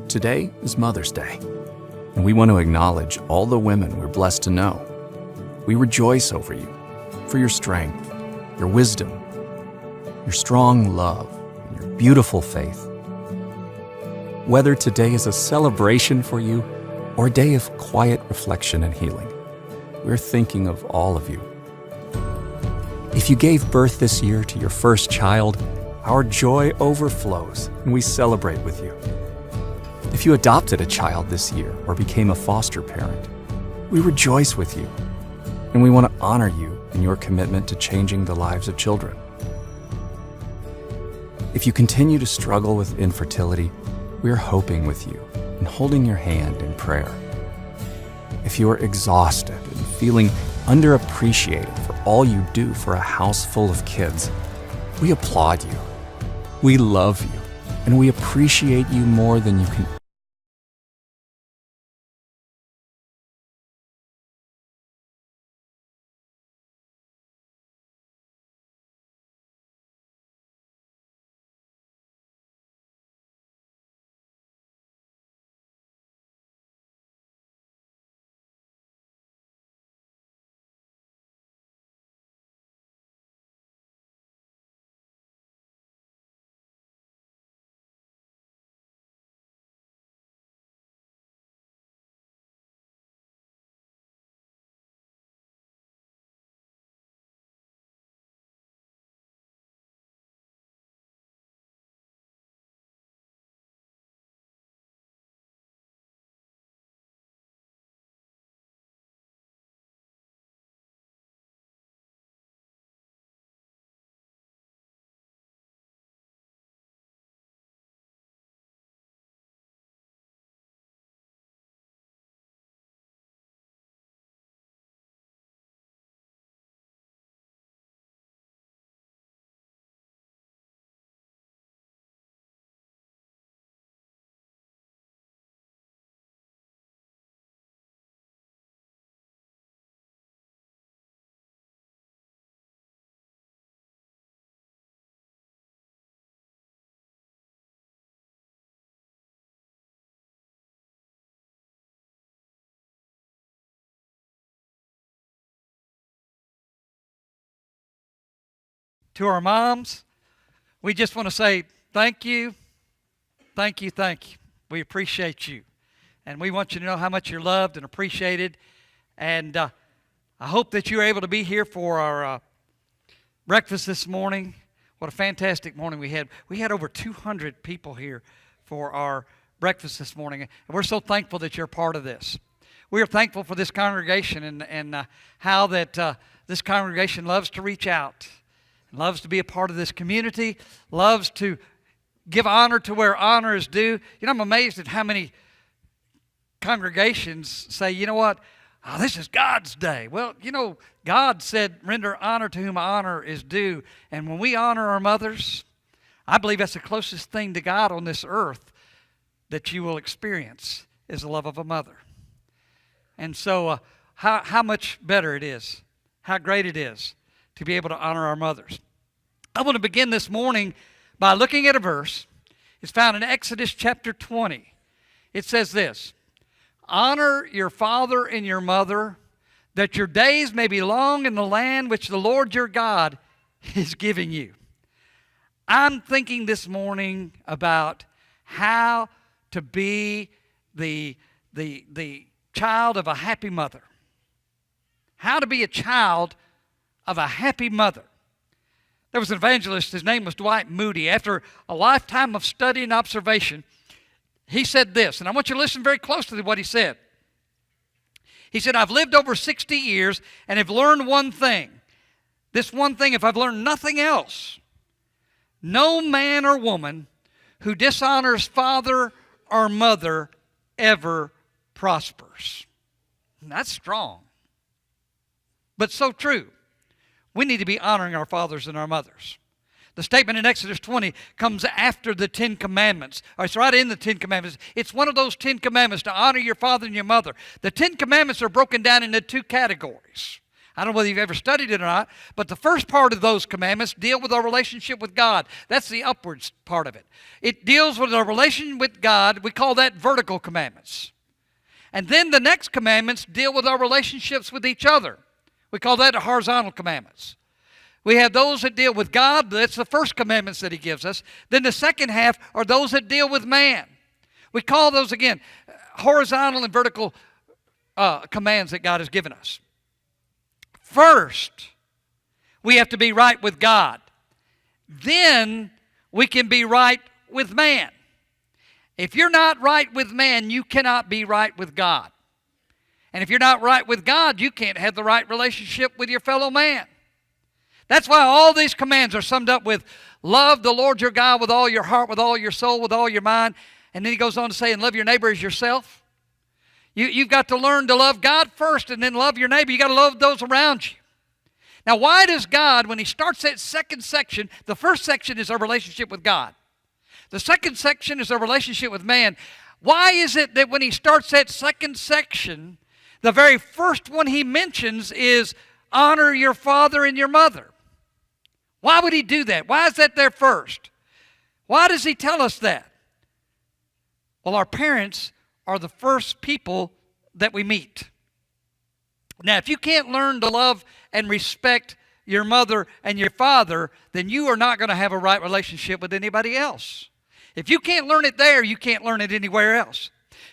Today is Mother's Day, and we want to acknowledge all the women we're blessed to know. We rejoice over you, for your strength, your wisdom, your strong love, and your beautiful faith. Whether today is a celebration for you or a day of quiet reflection and healing, we're thinking of all of you. If you gave birth this year to your first child, our joy overflows and we celebrate with you. If you adopted a child this year or became a foster parent, we rejoice with you, and we want to honor you in your commitment to changing the lives of children. If you continue to struggle with infertility, we are hoping with you and holding your hand in prayer. If you are exhausted and feeling underappreciated for all you do for a house full of kids, we applaud you. We love you, and we appreciate you more than you can. To our moms, we just want to say thank you, thank you, thank you. We appreciate you. And we want you to know how much you're loved and appreciated. And I hope that you're able to be here for our breakfast this morning. What a fantastic morning we had. We had over 200 people here for our breakfast this morning. And we're so thankful that you're part of this. We are thankful for this congregation and how that this congregation loves to reach out. Loves to be a part of this community, loves to give honor to where honor is due. You know, I'm amazed at how many congregations say, you know what, this is God's day. Well, you know, God said, render honor to whom honor is due. And when we honor our mothers, I believe that's the closest thing to God on this earth that you will experience is the love of a mother. And so how much better it is, how great it is to be able to honor our mothers. I want to begin this morning by looking at a verse. It's found in Exodus chapter 20. It says this, honor your father and your mother, that your days may be long in the land which the Lord your God is giving you. I'm thinking this morning about how to be the child of a happy mother. How to be a child of a happy mother. There was an evangelist, his name was Dwight Moody. After a lifetime of study and observation, he said this, and I want you to listen very closely to what he said. He said, I've lived over 60 years and have learned one thing. This one thing, if I've learned nothing else, no man or woman who dishonors father or mother ever prospers. And that's strong, but so true. We need to be honoring our fathers and our mothers. The statement in Exodus 20 comes after the 10 Commandments. Or it's right in the 10 Commandments. It's one of those 10 Commandments to honor your father and your mother. The 10 Commandments are broken down into two categories. I don't know whether you've ever studied it or not, but the first part of those commandments deal with our relationship with God. That's the upwards part of it. It deals with our relation with God. We call that vertical commandments. And then the next commandments deal with our relationships with each other. We call that the horizontal commandments. We have those that deal with God. That's the first commandments that he gives us. Then the second half are those that deal with man. We call those, again, horizontal and vertical commands that God has given us. First, we have to be right with God. Then we can be right with man. If you're not right with man, you cannot be right with God. And if you're not right with God, you can't have the right relationship with your fellow man. That's why all these commands are summed up with love the Lord your God with all your heart, with all your soul, with all your mind. And then he goes on to say, and love your neighbor as yourself. You've got to learn to love God first and then love your neighbor. You've got to love those around you. Now, why does God, when he starts that second section, the first section is our relationship with God. The second section is our relationship with man. Why is it that when he starts that second section, the very first one he mentions is honor your father and your mother? Why would he do that? Why is that there first? Why does he tell us that? Well, our parents are the first people that we meet. Now, if you can't learn to love and respect your mother and your father, then you are not going to have a right relationship with anybody else. If you can't learn it there, you can't learn it anywhere else.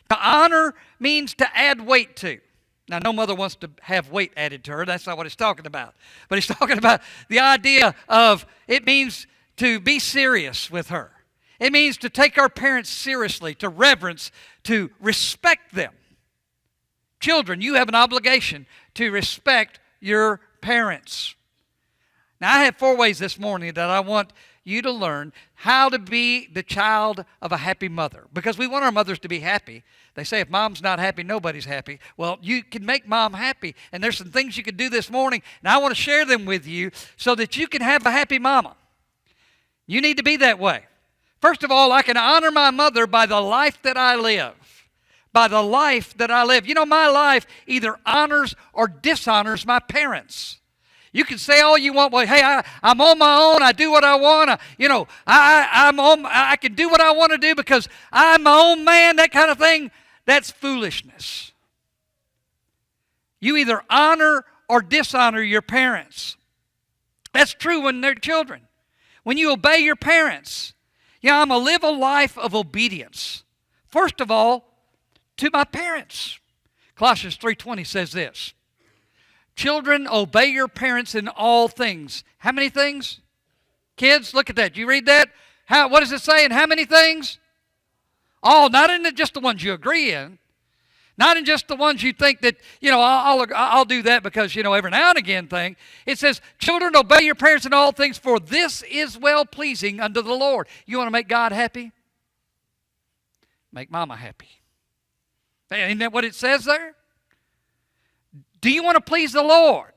To honor means to add weight to. Now, no mother wants to have weight added to her. That's not what he's talking about. But he's talking about the idea of it means to be serious with her. It means to take our parents seriously, to reverence, to respect them. Children, you have an obligation to respect your parents. Now, I have 4 ways this morning that I want you to learn how to be the child of a happy mother. Because we want our mothers to be happy. They say if mom's not happy, nobody's happy. Well, you can make mom happy. And there's some things you can do this morning, and I want to share them with you so that you can have a happy mama. You need to be that way. First of all, I can honor my mother by the life that I live. By the life that I live. You know, my life either honors or dishonors my parents. You can say all you want, well, hey, I'm on my own. I do what I want. I can do what I want to do because I'm my own man, that kind of thing. That's foolishness. You either honor or dishonor your parents. That's true when they're children. When you obey your parents, I'm going to live a life of obedience. First of all, to my parents. Colossians 3:20 says this. Children, obey your parents in all things. How many things? Kids, look at that. You read that? What does it say? In how many things? All, not in just the ones you agree in. Not in just the ones you think that, I'll do that because, every now and again thing. It says, children, obey your parents in all things, for this is well-pleasing unto the Lord. You want to make God happy? Make mama happy. Isn't that what it says there? Do you want to please the Lord?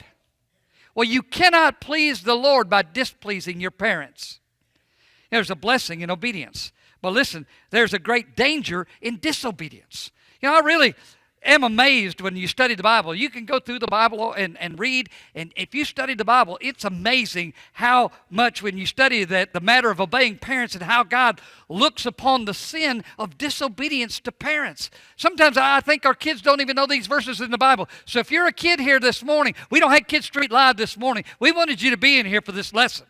Well, you cannot please the Lord by displeasing your parents. There's a blessing in obedience. But listen, there's a great danger in disobedience. I really am amazed when you study the Bible. You can go through the Bible and read, and if you study the Bible, it's amazing how much when you study that, the matter of obeying parents and how God looks upon the sin of disobedience to parents. Sometimes I think our kids don't even know these verses in the Bible. So if you're a kid here this morning, we don't have Kid Street Live this morning. We wanted you to be in here for this lesson.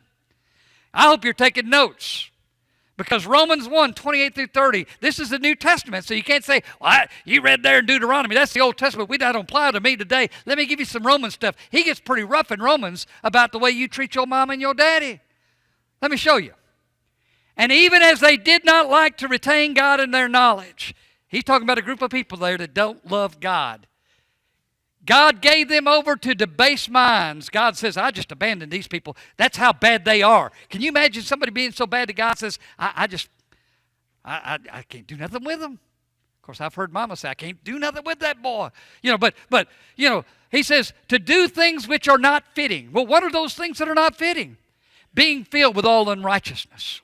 I hope you're taking notes. Because Romans 1, 28 through 30, this is the New Testament. So you can't say, well, you read there in Deuteronomy. That's the Old Testament. That don't apply to me today. Let me give you some Roman stuff. He gets pretty rough in Romans about the way you treat your mom and your daddy. Let me show you. And even as they did not like to retain God in their knowledge, he's talking about a group of people there that don't love God. God gave them over to debased minds. God says, I just abandoned these people. That's how bad they are. Can you imagine somebody being so bad that God says, I can't do nothing with them? Of course, I've heard mama say, I can't do nothing with that boy. But he says, to do things which are not fitting. Well, what are those things that are not fitting? Being filled with all unrighteousness,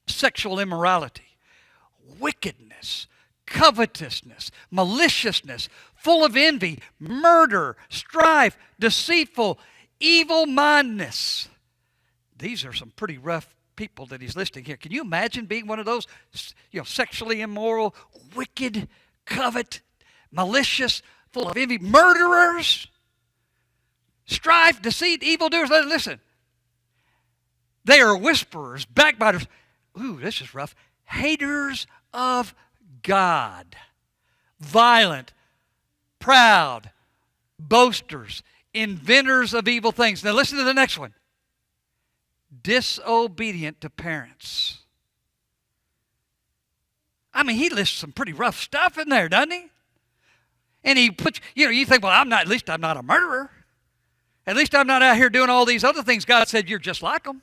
sexual immorality, wickedness, covetousness, maliciousness, full of envy, murder, strife, deceitful, evil-mindedness. These are some pretty rough people that he's listing here. Can you imagine being one of those, sexually immoral, wicked, covet, malicious, full of envy, murderers, strife, deceit, evildoers? Listen, they are whisperers, backbiters. Ooh, this is rough. Haters of God, violent, proud, boasters, inventors of evil things. Now listen to the next one. Disobedient to parents. I mean, he lists some pretty rough stuff in there, doesn't he? And he puts, you think, well, at least I'm not a murderer. At least I'm not out here doing all these other things. God said, you're just like them.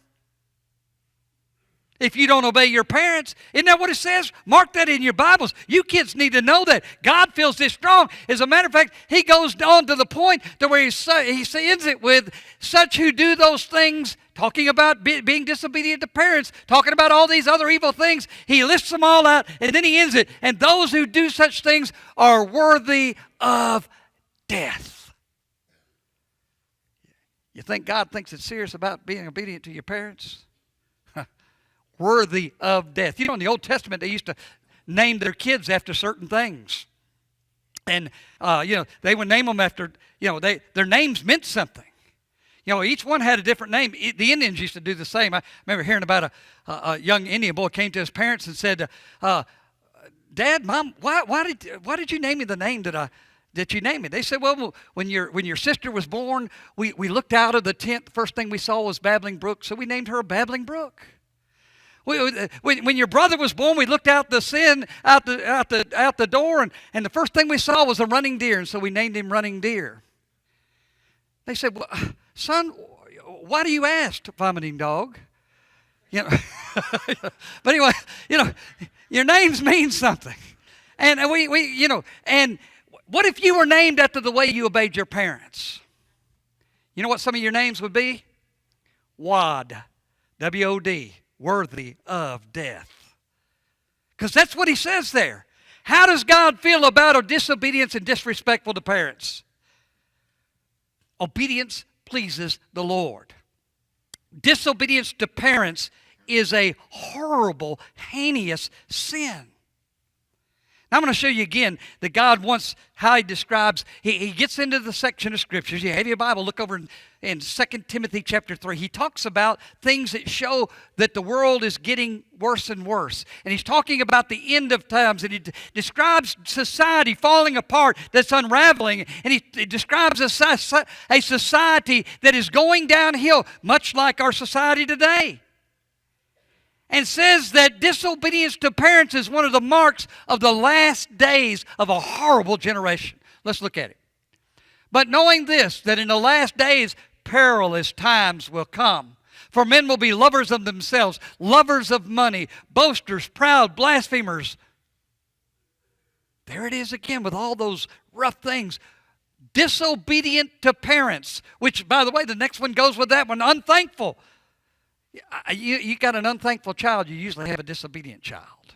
If you don't obey your parents, isn't that what it says? Mark that in your Bibles. You kids need to know that. God feels this strong. As a matter of fact, he goes on to the point to where he ends it with such who do those things, talking about being disobedient to parents, talking about all these other evil things. He lists them all out, and then he ends it. And those who do such things are worthy of death. You think God thinks it's serious about being obedient to your parents? Worthy of death. In the Old Testament, they used to name their kids after certain things. And, they would name them after, their names meant something. Each one had a different name. The Indians used to do the same. I remember hearing about a young Indian boy came to his parents and said, Dad, Mom, why did you name me the name that you named me? They said, well, when your sister was born, we looked out of the tent. The first thing we saw was Babbling Brook, so we named her Babbling Brook. When your brother was born, we looked out the door, and the first thing we saw was a running deer, and so we named him Running Deer. They said, well, son, why do you ask, Vomiting Dog? But anyway, your names mean something, and and what if you were named after the way you obeyed your parents? You know what some of your names would be? Wad, W-O-D. Worthy of death. Because that's what he says there. How does God feel about our disobedience and disrespectful to parents? Obedience pleases the Lord. Disobedience to parents is a horrible, heinous sin. Now I'm going to show you again that God wants how he describes, he gets into the section of scriptures. You have your Bible, look over in 2 Timothy chapter 3. He talks about things that show that the world is getting worse and worse. And he's talking about the end of times, and he describes society falling apart, that's unraveling. And he describes a society that is going downhill, much like our society today. And says that disobedience to parents is one of the marks of the last days of a horrible generation. Let's look at it. But knowing this, that in the last days perilous times will come. For men will be lovers of themselves, lovers of money, boasters, proud, blasphemers. There it is again with all those rough things. Disobedient to parents, which, by the way, the next one goes with that one, unthankful. You got an unthankful child, you usually have a disobedient child.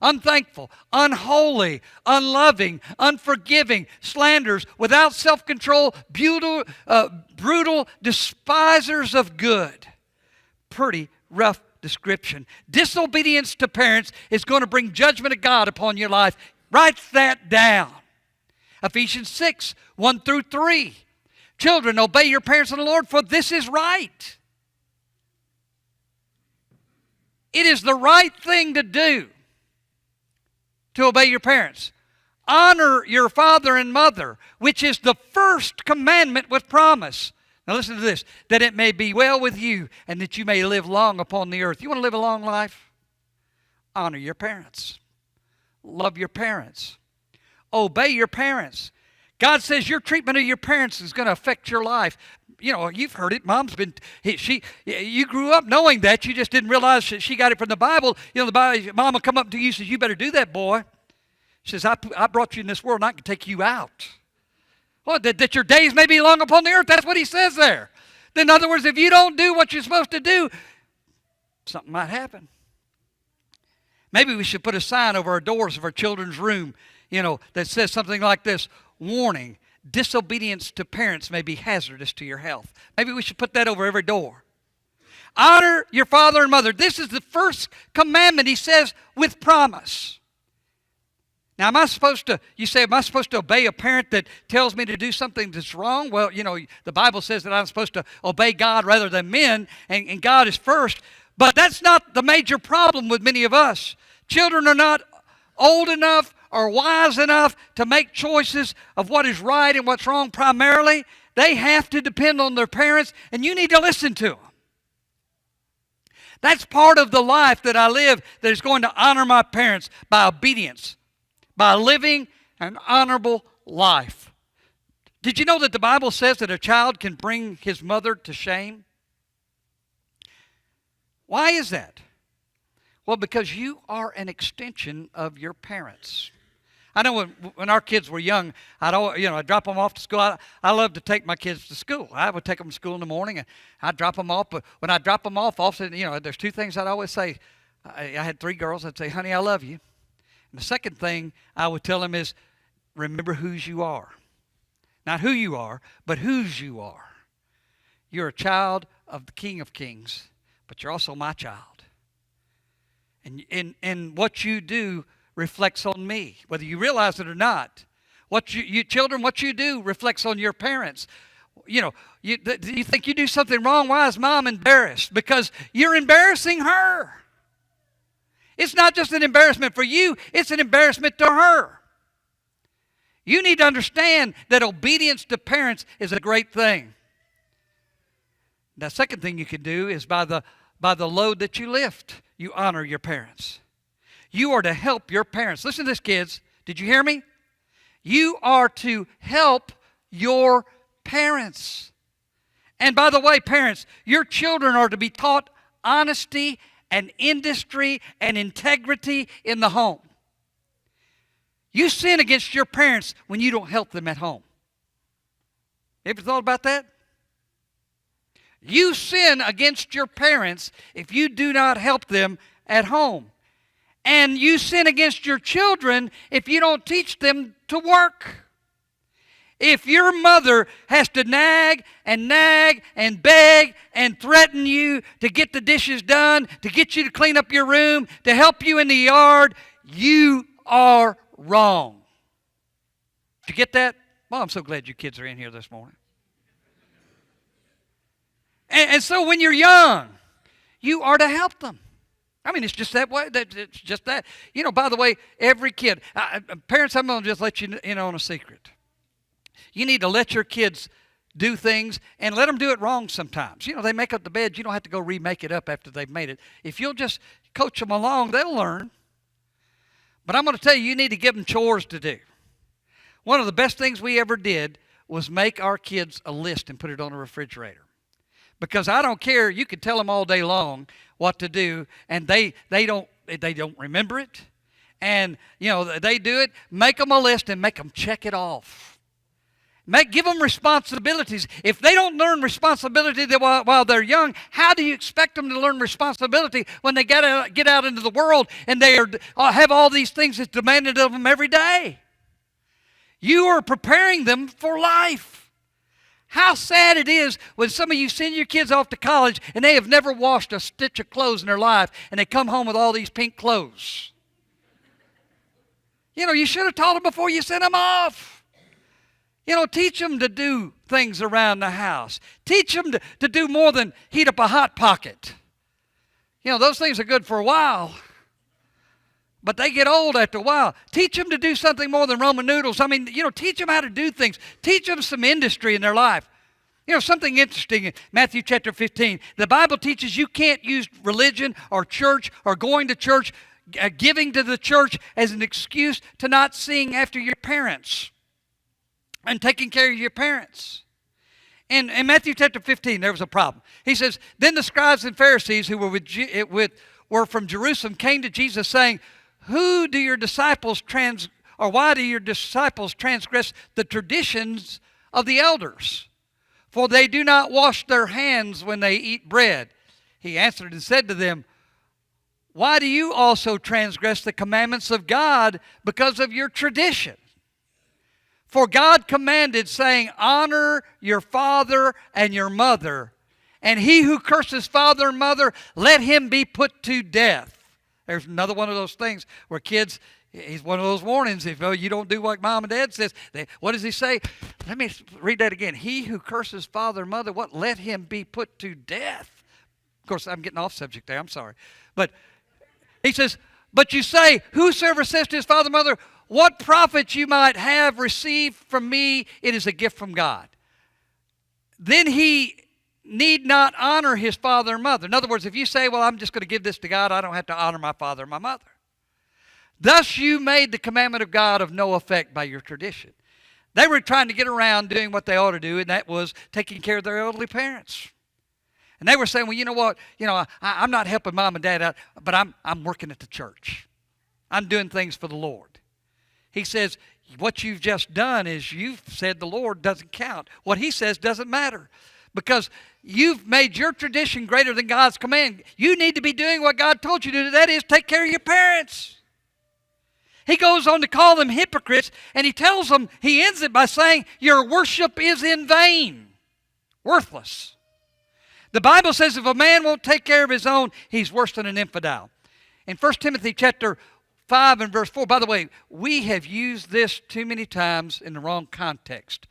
Unthankful, unholy, unloving, unforgiving, slanderers, without self-control, brutal, despisers of good. Pretty rough description. Disobedience to parents is going to bring judgment of God upon your life. Write that down. Ephesians 6, 1 through 3. Children, obey your parents in the Lord, for this is right. It is the right thing to do to obey your parents. Honor your father and mother, which is the first commandment with promise. Now listen to this, that it may be well with you and that you may live long upon the earth. You want to live a long life? Honor your parents. Love your parents. Obey your parents. God says your treatment of your parents is going to affect your life. You've heard it. You grew up knowing that. You just didn't realize that she got it from the Bible. The Bible, Mom will come up to you and says, you better do that, boy. She says, I brought you in this world and I can take you out. Well, that your days may be long upon the earth. That's what he says there. In other words, if you don't do what you're supposed to do, something might happen. Maybe we should put a sign over our doors of our children's room, that says something like this: warning, disobedience to parents may be hazardous to your health. Maybe we should put that over every door. Honor your father and mother. This is the first commandment, he says, with promise. Now, am I supposed to obey a parent that tells me to do something that's wrong? Well, the Bible says that I'm supposed to obey God rather than men, and God is first. But that's not the major problem with many of us. Children are not old enough or wise enough to make choices of what is right and what's wrong primarily. They have to depend on their parents, and you need to listen to them. That's part of the life that I live that is going to honor my parents by obedience, by living an honorable life. Did you know that the Bible says that a child can bring his mother to shame? Why is that? Well, because you are an extension of your parents. I know when our kids were young, I'd drop them off to school. I love to take my kids to school. I would take them to school in the morning, and I'd drop them off. But when I drop them off, often, there's two things I'd always say. I had three girls. I'd say, honey, I love you. And the second thing I would tell them is, remember whose you are. Not who you are, but whose you are. You're a child of the King of Kings, but you're also my child. And what you do reflects on me, whether you realize it or not. What you children, what you do reflects on your parents. You think you do something wrong. Why is mom embarrassed? Because you're embarrassing her. It's not just an embarrassment for you, it's an embarrassment to her. You need to understand that obedience to parents is a great thing. The second thing you can do is by the load that you lift, you honor your parents. You are to help your parents. Listen to this, kids. Did you hear me? You are to help your parents. And by the way, parents, your children are to be taught honesty and industry and integrity in the home. You sin against your parents when you don't help them at home. Ever thought about that? You sin against your parents if you do not help them at home. And you sin against your children if you don't teach them to work. If your mother has to nag and beg and threaten you to get the dishes done, to get you to clean up your room, to help you in the yard, you are wrong. Did you get that? Well, I'm so glad you kids are in here this morning. And so when you're young, you are to help them. I mean, it's just that way. It's just that. By the way, every kid, parents, I'm going to just let you in on a secret. You need to let your kids do things and let them do it wrong sometimes. They make up the bed. You don't have to go remake it up after they've made it. If you'll just coach them along, they'll learn. But I'm going to tell you, you need to give them chores to do. One of the best things we ever did was make our kids a list and put it on a refrigerator. Because I don't care, you can tell them all day long what to do, and they don't remember it. And, they do it. Make them a list and make them check it off. Give them responsibilities. If they don't learn responsibility while they're young, how do you expect them to learn responsibility when they get out into the world and they have all these things that's demanded of them every day? You are preparing them for life. How sad it is when some of you send your kids off to college and they have never washed a stitch of clothes in their life and they come home with all these pink clothes. You should have taught them before you sent them off. Teach them to do things around the house. Teach them to do more than heat up a Hot Pocket. Those things are good for a while, but they get old after a while. Teach them to do something more than Roman noodles. Teach them how to do things. Teach them some industry in their life. Something interesting in Matthew chapter 15. The Bible teaches you can't use religion or church or going to church, giving to the church as an excuse to not seeing after your parents and taking care of your parents. In Matthew chapter 15, there was a problem. He says, then the scribes and Pharisees who were from Jerusalem came to Jesus saying, why do your disciples transgress the traditions of the elders? For they do not wash their hands when they eat bread. He answered and said to them, why do you also transgress the commandments of God because of your tradition? For God commanded, saying, honor your father and your mother, and he who curses father and mother, let him be put to death. There's another one of those things where kids, he's one of those warnings. If you don't do what mom and dad says, what does he say? Let me read that again. He who curses father and mother, what? Let him be put to death. Of course, I'm getting off subject there. I'm sorry. But he says, but you say, whosoever says to his father and mother, what profit you might have received from me, it is a gift from God. Then he need not honor his father and mother. In other words, if you say, well, I'm just going to give this to God, I don't have to honor my father and my mother. Thus you made the commandment of God of no effect by your tradition. They were trying to get around doing what they ought to do, and that was taking care of their elderly parents. And they were saying, well, you know what? I'm not helping mom and dad out, but I'm working at the church. I'm doing things for the Lord. He says, what you've just done is you've said the Lord doesn't count. What he says doesn't matter. Because you've made your tradition greater than God's command. You need to be doing what God told you to do. That is, take care of your parents. He goes on to call them hypocrites, and he tells them, he ends it by saying, your worship is in vain, worthless. The Bible says if a man won't take care of his own, he's worse than an infidel. In 1 Timothy chapter 5 and verse 4, by the way, we have used this too many times in the wrong context.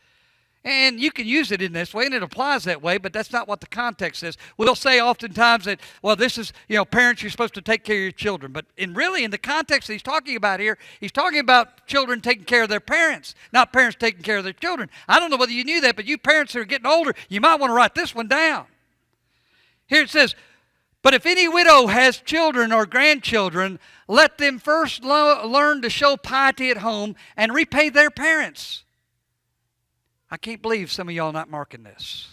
And you can use it in this way, and it applies that way, but that's not what the context says. We'll say oftentimes that, well, this is, parents, you're supposed to take care of your children. But in the context that he's talking about here, he's talking about children taking care of their parents, not parents taking care of their children. I don't know whether you knew that, but you parents that are getting older, you might want to write this one down. Here it says, but if any widow has children or grandchildren, let them first learn to show piety at home and repay their parents. I can't believe some of y'all not marking this.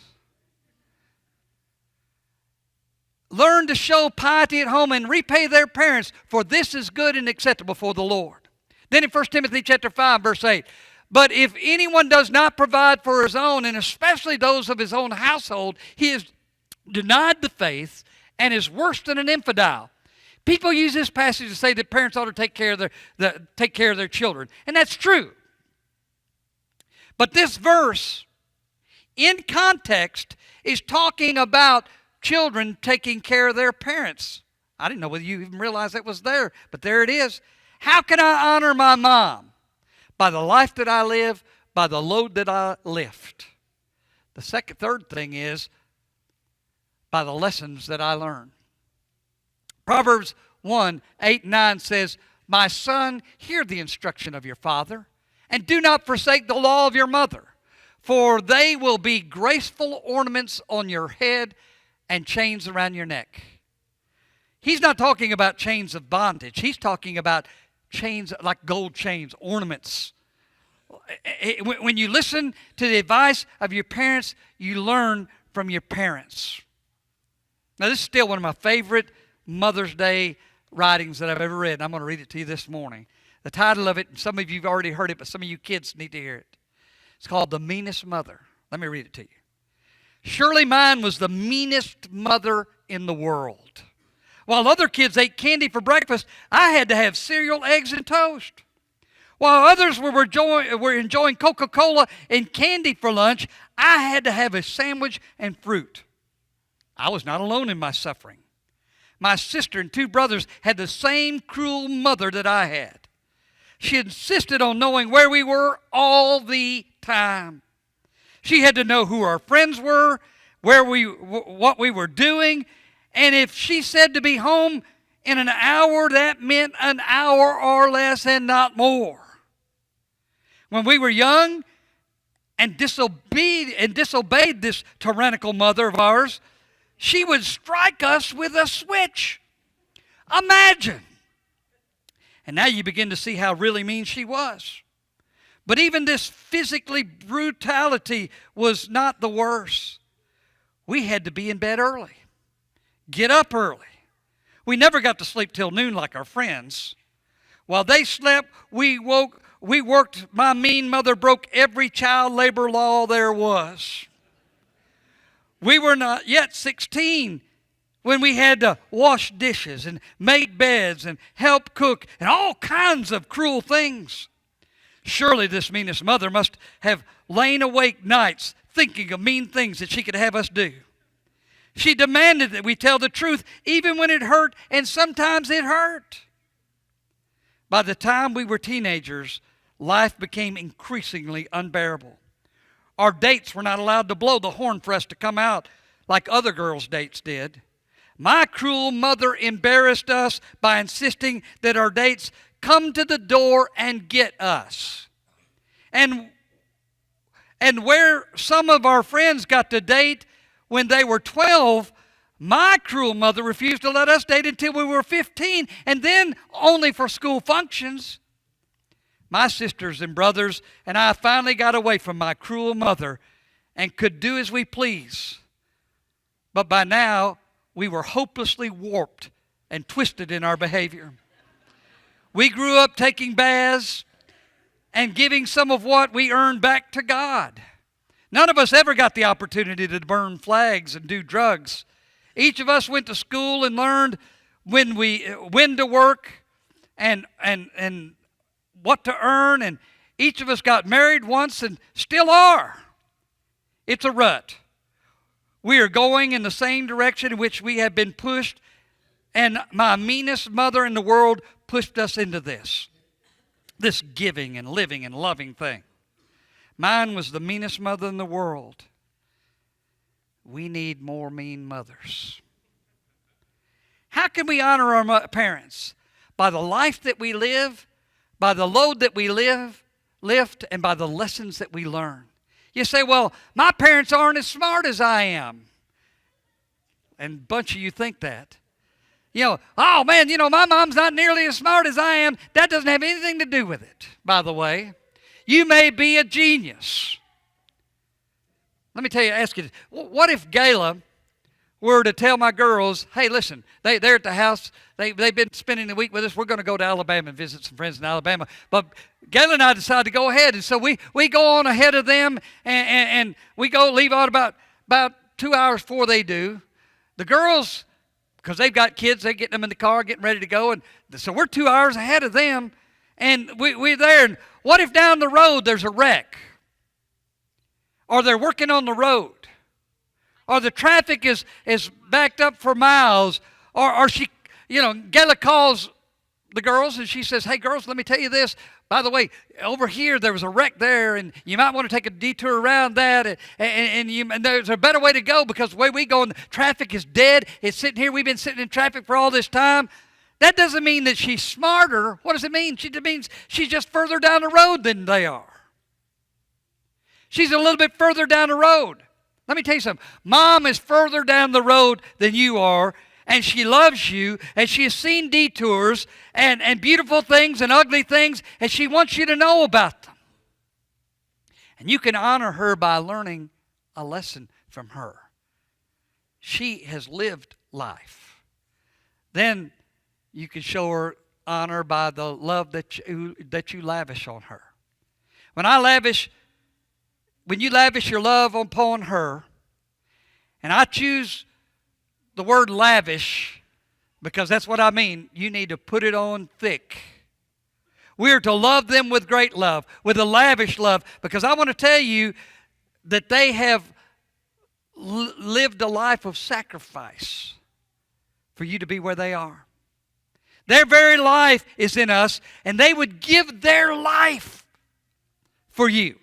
Learn to show piety at home and repay their parents, for this is good and acceptable before the Lord. Then in 1 Timothy chapter 5, verse 8, but if anyone does not provide for his own, and especially those of his own household, he is denied the faith and is worse than an infidel. People use this passage to say that parents ought to take care of their children, and that's true. But this verse, in context, is talking about children taking care of their parents. I didn't know whether you even realized that was there, but there it is. How can I honor my mom? By the life that I live, by the load that I lift. The third thing is by the lessons that I learn. Proverbs 1, 8 and 9 says, my son, hear the instruction of your father, and do not forsake the law of your mother, for they will be graceful ornaments on your head and chains around your neck. He's not talking about chains of bondage. He's talking about chains like gold chains, ornaments. When you listen to the advice of your parents, you learn from your parents. Now, this is still one of my favorite Mother's Day writings that I've ever read. I'm going to read it to you this morning. The title of it, and some of you have already heard it, but some of you kids need to hear it. It's called The Meanest Mother. Let me read it to you. Surely mine was the meanest mother in the world. While other kids ate candy for breakfast, I had to have cereal, eggs, and toast. While others were enjoying Coca-Cola and candy for lunch, I had to have a sandwich and fruit. I was not alone in my suffering. My sister and two brothers had the same cruel mother that I had. She insisted on knowing where we were all the time. She had to know who our friends were, what we were doing, and if she said to be home in an hour, that meant an hour or less and not more. When we were young and disobeyed this tyrannical mother of ours, she would strike us with a switch. Imagine. And now you begin to see how really mean she was. But even this physically brutality was not the worst. We had to be in bed early, get up early. We never got to sleep till noon like our friends. While they slept, we worked. My mean mother broke every child labor law there was. We were not yet 16 when we had to wash dishes and make beds and help cook and all kinds of cruel things. Surely this meanest mother must have lain awake nights thinking of mean things that she could have us do. She demanded that we tell the truth even when it hurt, and sometimes it hurt. By the time we were teenagers, life became increasingly unbearable. Our dates were not allowed to blow the horn for us to come out like other girls' dates did. My cruel mother embarrassed us by insisting that our dates come to the door and get us. And where some of our friends got to date when they were 12, my cruel mother refused to let us date until we were 15, and then only for school functions. My sisters and brothers and I finally got away from my cruel mother and could do as we please. But by now, we were hopelessly warped and twisted in our behavior. We grew up taking baths and giving some of what we earned back to God. None of us ever got the opportunity to burn flags and do drugs. Each of us went to school and learned when to work and what to earn, and each of us got married once and still are. It's a rut. We are going in the same direction in which we have been pushed, and my meanest mother in the world pushed us into this giving and living and loving thing. Mine was the meanest mother in the world. We need more mean mothers. How can we honor our parents? By the life that we live, by the load that we lift, and by the lessons that we learn. You say, well, my parents aren't as smart as I am. And a bunch of you think that. Oh man, my mom's not nearly as smart as I am. That doesn't have anything to do with it, by the way. You may be a genius. Let me tell you, ask you, what if Gayla were to tell my girls, hey, listen, they're at the house, they've been spending the week with us, we're going to go to Alabama and visit some friends in Alabama. But Gayla and I decided to go ahead, and so we go on ahead of them, and we leave out about 2 hours before they do. The girls, because they've got kids, they get them in the car, getting ready to go, and so we're 2 hours ahead of them, and we're there, and what if down the road there's a wreck? Or they're working on the road? Or the traffic is backed up for miles? Or she, Gayla calls the girls and she says, hey girls, let me tell you this. By the way, over here there was a wreck there, and you might want to take a detour around that, and there's a better way to go, because the way we go, and the traffic is dead. It's sitting here. We've been sitting in traffic for all this time. That doesn't mean that she's smarter. What does it mean? It means she's just further down the road than they are. She's a little bit further down the road. Let me tell you something. Mom is further down the road than you are, and she loves you, and she has seen detours and beautiful things and ugly things, and she wants you to know about them. And you can honor her by learning a lesson from her. She has lived life. Then you can show her honor by the love that you lavish on her. When you lavish your love upon her, and I choose the word lavish because that's what I mean, you need to put it on thick. We are to love them with great love, with a lavish love, because I want to tell you that they have lived a life of sacrifice for you to be where they are. Their very life is in us, and they would give their life for you.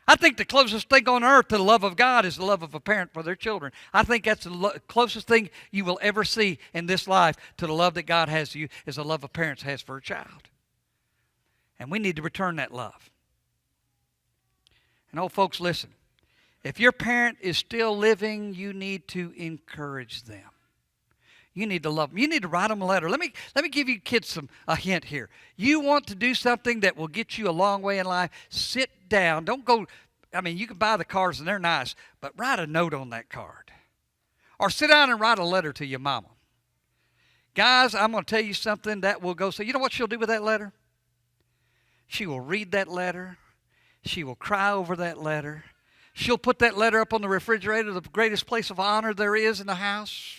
I think the closest thing on earth to the love of God is the love of a parent for their children. I think that's the closest thing you will ever see in this life to the love that God has to you, is the love a parent has for a child. And we need to return that love. And folks, listen. If your parent is still living, you need to encourage them. You need to love them. You need to write them a letter. Let me give you kids a hint here. You want to do something that will get you a long way in life, sit down. Don't go, you can buy the cards and they're nice, but write a note on that card. Or sit down and write a letter to your mama. Guys, I'm going to tell you something that will go, so you know what she'll do with that letter? She will read that letter. She will cry over that letter. She'll put that letter up on the refrigerator, the greatest place of honor there is in the house.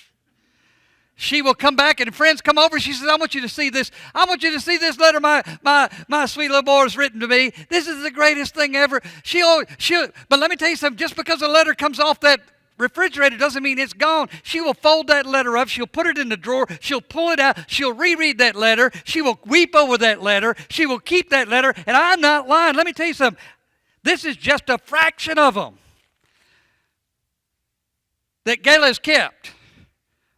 She will come back, and friends come over. She says, I want you to see this. I want you to see this letter my sweet little boy has written to me. This is the greatest thing ever. But let me tell you something. Just because a letter comes off that refrigerator doesn't mean it's gone. She will fold that letter up. She'll put it in the drawer. She'll pull it out. She'll reread that letter. She will weep over that letter. She will keep that letter. And I'm not lying. Let me tell you something. This is just a fraction of them that Gayla's kept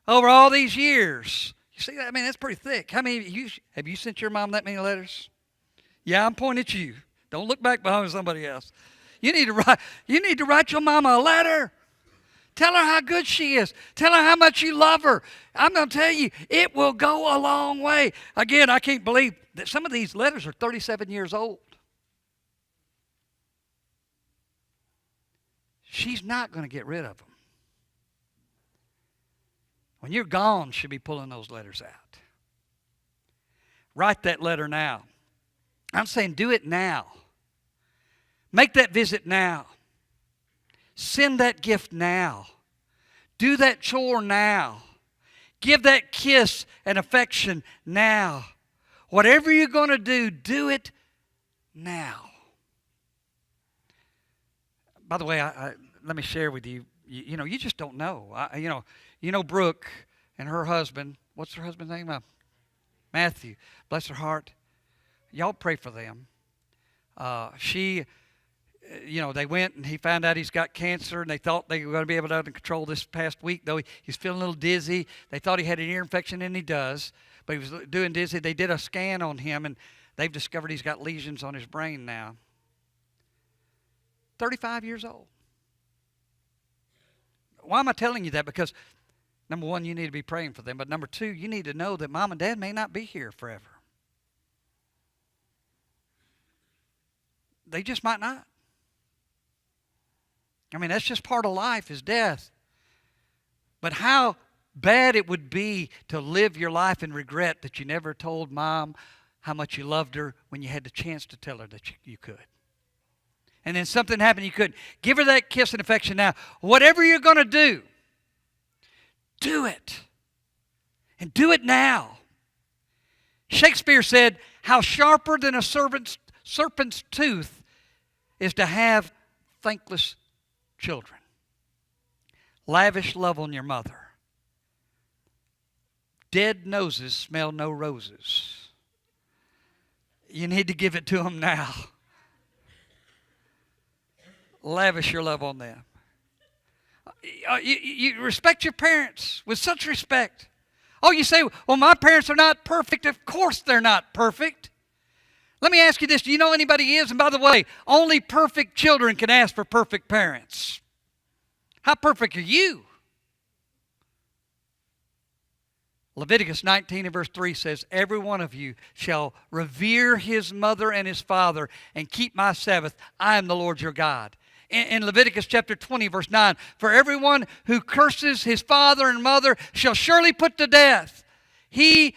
over all these years. You see that? I mean, that's pretty thick. How many of you have you sent your mom that many letters? Yeah, I'm pointing at you. Don't look back behind somebody else. You need to write your mama a letter. Tell her how good she is. Tell her how much you love her. I'm going to tell you, it will go a long way. Again, I can't believe that some of these letters are 37 years old. She's not going to get rid of them. When you're gone, she'll be pulling those letters out. Write that letter now. I'm saying do it now. Make that visit now. Send that gift now. Do that chore now. Give that kiss and affection now. Whatever you're going to do, do it now. By the way, let me share with you. You just don't know. You know Brooke and her husband. What's her husband's name? Matthew. Bless her heart. Y'all pray for them. They went and he found out he's got cancer, and they thought they were going to be able to control this past week, though he's feeling a little dizzy. They thought he had an ear infection, and he does, but he was doing dizzy. They did a scan on him, and they've discovered he's got lesions on his brain now. 35 years old. Why am I telling you that? Because, number one, you need to be praying for them, but number two, you need to know that mom and dad may not be here forever. They just might not. I mean, that's just part of life, is death. But how bad it would be to live your life in regret that you never told mom how much you loved her when you had the chance to tell her that you could. And then something happened you couldn't. Give her that kiss and affection now. Whatever you're going to do, do it. And do it now. Shakespeare said, how sharper than a serpent's tooth is to have thankless children. Lavish love on your mother. Dead noses smell no roses. You need to give it to them now. Lavish your love on them. You respect your parents with such respect. Oh, you say, well, my parents are not perfect. Of course they're not perfect. Let me ask you this. Do you know anybody is? And by the way, only perfect children can ask for perfect parents. How perfect are you? Leviticus 19 and verse 3 says, every one of you shall revere his mother and his father and keep my Sabbath. I am the Lord your God. In Leviticus chapter 20 verse 9, for everyone who curses his father and mother shall surely put to death. He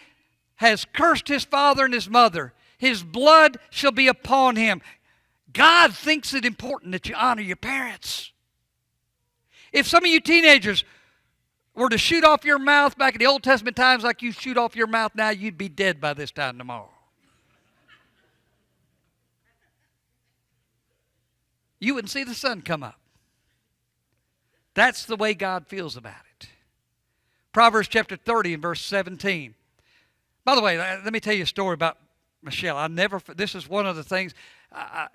has cursed his father and his mother. His blood shall be upon him. God thinks it important that you honor your parents. If some of you teenagers were to shoot off your mouth back in the Old Testament times like you shoot off your mouth now, you'd be dead by this time tomorrow. You wouldn't see the sun come up. That's the way God feels about it. Proverbs chapter 30 and verse 17. By the way, let me tell you a story about Michelle. This is one of the things I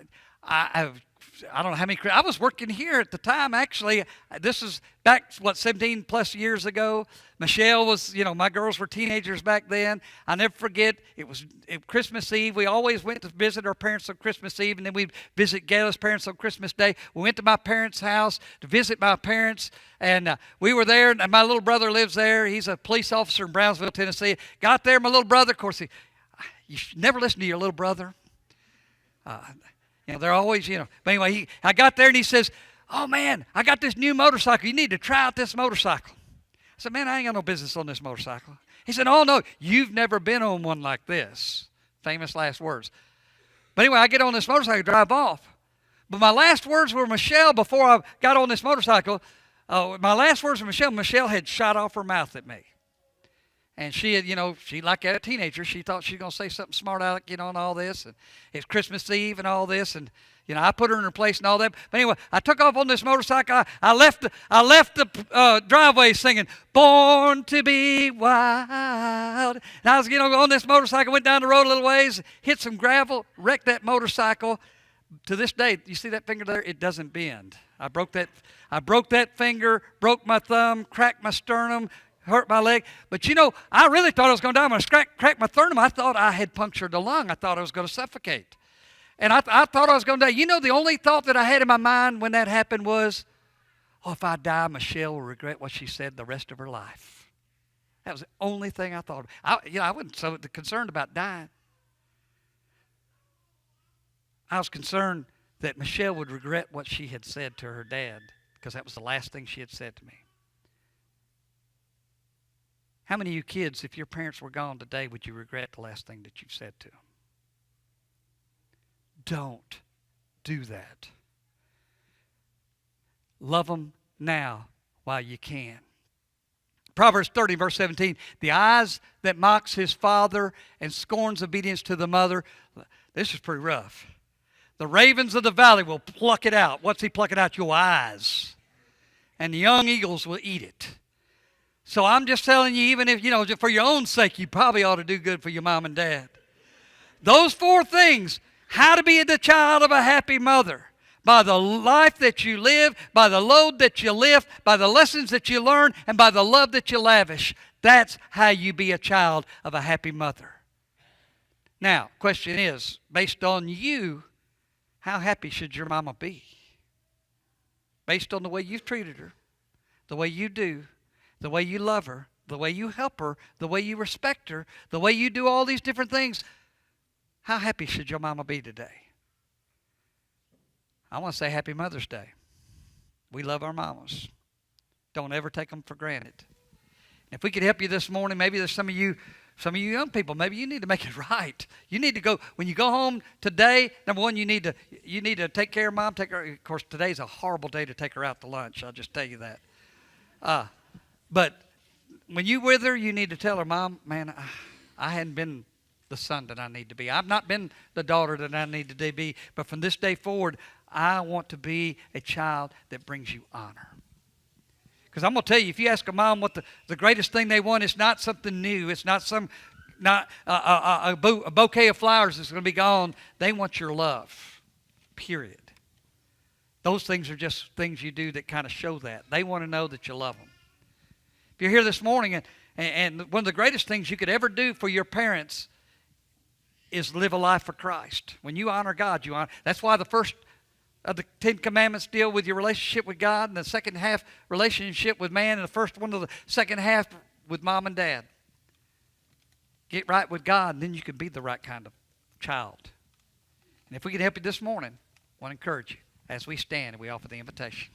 don't know how many. I was working here at the time, actually. This is back, 17 plus years ago. Michelle was, my girls were teenagers back then. I never forget, it was Christmas Eve. We always went to visit our parents on Christmas Eve, and then we'd visit Gayla's parents on Christmas Day. We went to my parents' house to visit my parents, and we were there, and my little brother lives there. He's a police officer in Brownsville, Tennessee. Got there, my little brother, of course, you should never listen to your little brother. They're always, But anyway, I got there and he says, oh, man, I got this new motorcycle. You need to try out this motorcycle. I said, man, I ain't got no business on this motorcycle. He said, oh, no, you've never been on one like this. Famous last words. But anyway, I get on this motorcycle, drive off. But my last words were Michelle before I got on this motorcycle. Michelle had shot off her mouth at me. And she had, she like a teenager, she thought she was going to say something smart aleck, and all this. And it's Christmas Eve and all this. And, I put her in her place and all that. But anyway, I took off on this motorcycle. I left the driveway singing, "Born to be Wild." And I was, on this motorcycle, went down the road a little ways, hit some gravel, wrecked that motorcycle. To this day, you see that finger there? It doesn't bend. I broke that finger, broke my thumb, cracked my sternum, hurt my leg. But I really thought I was going to die. When I cracked my sternum, I thought I had punctured a lung. I thought I was going to suffocate. And I thought I was going to die. The only thought that I had in my mind when that happened was, if I die, Michelle will regret what she said the rest of her life. That was the only thing I thought. I wasn't so concerned about dying. I was concerned that Michelle would regret what she had said to her dad, because that was the last thing she had said to me. How many of you kids, if your parents were gone today, would you regret the last thing that you said to them? Don't do that. Love them now while you can. Proverbs 30, verse 17, the eyes that mocks his father and scorns obedience to the mother. This is pretty rough. The ravens of the valley will pluck it out. What's he plucking out? Your eyes. And the young eagles will eat it. So I'm just telling you, even if, for your own sake, you probably ought to do good for your mom and dad. Those 4 things, how to be the child of a happy mother. By the life that you live, by the load that you lift, by the lessons that you learn, and by the love that you lavish. That's how you be a child of a happy mother. Now, question is, based on you, how happy should your mama be? Based on the way you've treated her, the way you do, the way you love her, the way you help her, the way you respect her, the way you do all these different things. How happy should your mama be today? I want to say Happy Mother's Day. We love our mamas. Don't ever take them for granted. If we could help you this morning, maybe there's some of you young people, maybe you need to make it right. You need to go, when you go home today, number one, you need to take care of mom. Of course, today's a horrible day to take her out to lunch. I'll just tell you that. But when you with her, you need to tell her, Mom, man, I hadn't been the son that I need to be. I've not been the daughter that I need to be. But from this day forward, I want to be a child that brings you honor. Because I'm going to tell you, if you ask a mom what the greatest thing they want, it's not something new. It's not a bouquet of flowers that's going to be gone. They want your love, period. Those things are just things you do that kind of show that. They want to know that you love them. If you're here this morning, and one of the greatest things you could ever do for your parents is live a life for Christ. When you honor God, you honor. That's why the first of the 10 Commandments deal with your relationship with God, and the second half relationship with man, and the first one of the second half with mom and dad. Get right with God, and then you can be the right kind of child. And if we can help you this morning, I want to encourage you as we stand and we offer the invitation.